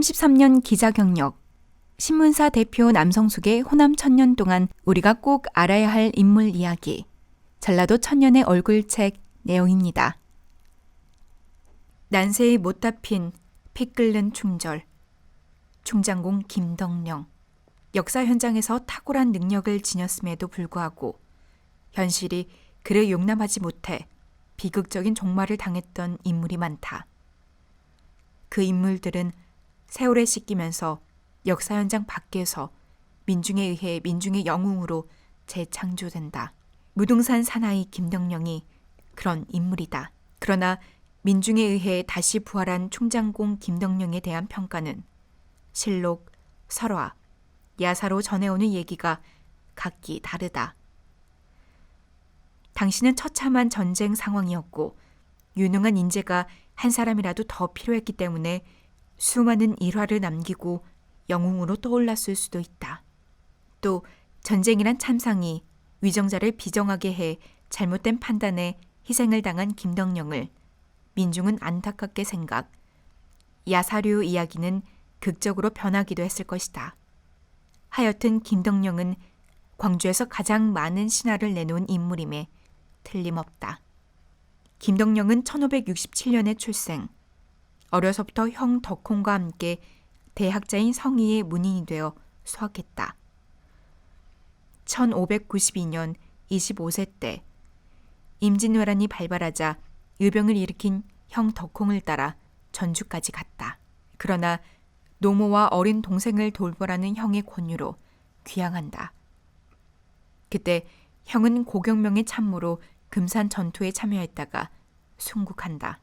33년 기자 경력, 신문사 대표 남성숙의 호남 천년 동안 우리가 꼭 알아야 할 인물 이야기, 전라도 천년의 얼굴책 내용입니다. 난세히 못다 핀 피 끓는 충절, 충장공 김덕령. 역사 현장에서 탁월한 능력을 지녔음에도 불구하고 현실이 그를 용납하지 못해 비극적인 종말을 당했던 인물이 많다. 그 인물들은 세월에 씻기면서 역사 현장 밖에서 민중에 의해 민중의 영웅으로 재창조된다. 무등산 사나이 김덕령이 그런 인물이다. 그러나 민중에 의해 다시 부활한 충장공 김덕령에 대한 평가는 실록, 설화, 야사로 전해오는 얘기가 각기 다르다. 당시는 처참한 전쟁 상황이었고 유능한 인재가 한 사람이라도 더 필요했기 때문에 수많은 일화를 남기고 영웅으로 떠올랐을 수도 있다. 또 전쟁이란 참상이 위정자를 비정하게 해 잘못된 판단에 희생을 당한 김덕령을 민중은 안타깝게 생각, 야사류 이야기는 극적으로 변하기도 했을 것이다. 하여튼 김덕령은 광주에서 가장 많은 신화를 내놓은 인물임에 틀림없다. 김덕령은 1567년에 출생, 어려서부터 형 덕홍과 함께 대학자인 성희의 문인이 되어 수학했다. 1592년 25세 때 임진왜란이 발발하자 의병을 일으킨 형 덕홍을 따라 전주까지 갔다. 그러나 노모와 어린 동생을 돌보라는 형의 권유로 귀향한다. 그때 형은 고경명의 참모로 금산 전투에 참여했다가 순국한다.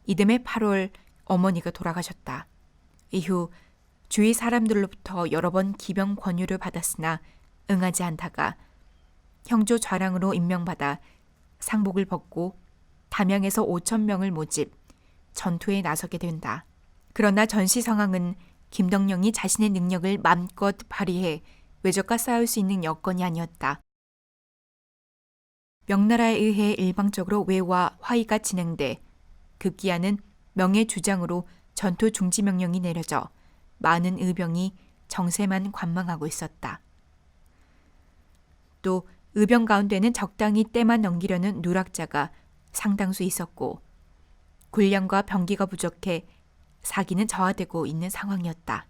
이듬해 8월 어머니가 돌아가셨다. 이후 주위 사람들로부터 여러 번 기병 권유를 받았으나 응하지 않다가 형조 좌랑으로 임명받아 상복을 벗고 담양에서 5,000명을 모집 전투에 나서게 된다. 그러나 전시 상황은 김덕령이 자신의 능력을 맘껏 발휘해 외적과 싸울 수 있는 여건이 아니었다. 명나라에 의해 일방적으로 외와 화의가 진행돼 급기야는 명의 주장으로 전투 중지 명령이 내려져 많은 의병이 정세만 관망하고 있었다. 또 의병 가운데는 적당히 때만 넘기려는 누락자가 상당수 있었고 군량과 병기가 부족해 사기는 저하되고 있는 상황이었다.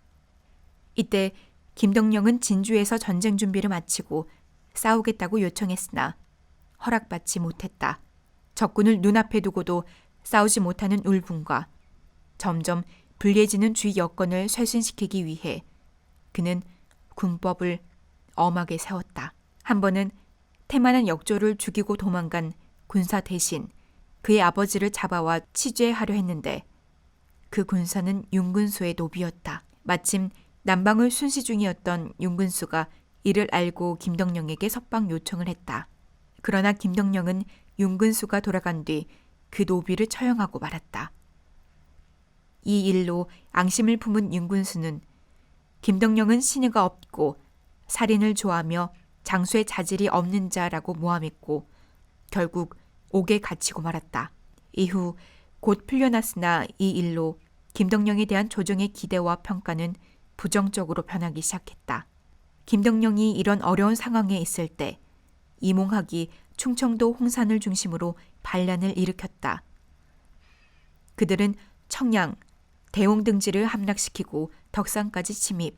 이때 김덕령은 진주에서 전쟁 준비를 마치고 싸우겠다고 요청했으나 허락받지 못했다. 적군을 눈앞에 두고도 싸우지 못하는 울분과 점점 불리해지는 주위 여건을 쇄신시키기 위해 그는 군법을 엄하게 세웠다. 한 번은 태만한 역조를 죽이고 도망간 군사 대신 그의 아버지를 잡아와 치죄하려 했는데 그 군사는 윤근수의 노비였다. 마침 남방을 순시 중이었던 윤근수가 이를 알고 김덕령에게 석방 요청을 했다. 그러나 김덕령은 윤근수가 돌아간 뒤 그 노비를 처형하고 말았다. 이 일로 앙심을 품은 윤근수는 김덕령은 신의가 없고 살인을 좋아하며 장수의 자질이 없는 자라고 모함했고 결국 옥에 갇히고 말았다. 이후 곧 풀려났으나 이 일로 김덕령에 대한 조정의 기대와 평가는 부정적으로 변하기 시작했다. 김덕령이 이런 어려운 상황에 있을 때 이몽학이 충청도 홍산을 중심으로 반란을 일으켰다. 그들은 청양, 대홍 등지를 함락시키고 덕산까지 침입.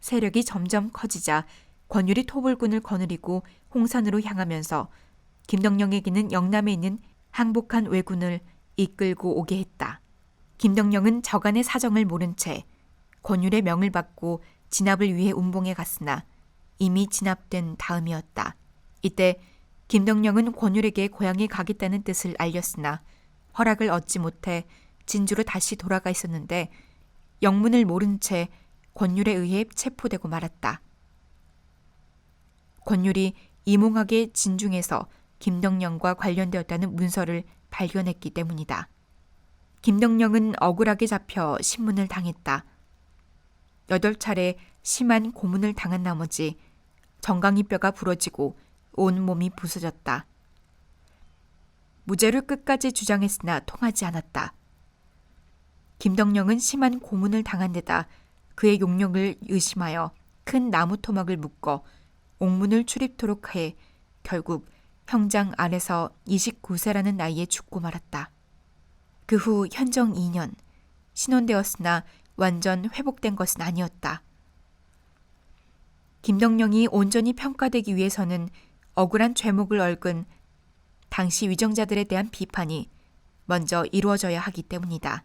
세력이 점점 커지자 권율이 토벌군을 거느리고 홍산으로 향하면서 김덕령에게는 영남에 있는 항복한 왜군을 이끌고 오게 했다. 김덕령은 저간의 사정을 모른 채 권율의 명을 받고 진압을 위해 운봉에 갔으나 이미 진압된 다음이었다. 이때 김덕령은 권율에게 고향에 가겠다는 뜻을 알렸으나 허락을 얻지 못해 진주로 다시 돌아가 있었는데 영문을 모른 채 권율에 의해 체포되고 말았다. 권율이 이몽학의 진중에서 김덕령과 관련되었다는 문서를 발견했기 때문이다. 김덕령은 억울하게 잡혀 신문을 당했다. 8차례 심한 고문을 당한 나머지 정강이 뼈가 부러지고 온몸이 부서졌다. 무죄를 끝까지 주장했으나 통하지 않았다. 김덕령은 심한 고문을 당한 데다 그의 용력을 의심하여 큰 나무 토막을 묶어 옥문을 출입토록 해 결국 형장 안에서 29세라는 나이에 죽고 말았다. 그 후 현정 2년, 신혼되었으나 완전 회복된 것은 아니었다. 김덕령이 온전히 평가되기 위해서는 억울한 죄목을 얽은 당시 위정자들에 대한 비판이 먼저 이루어져야 하기 때문이다.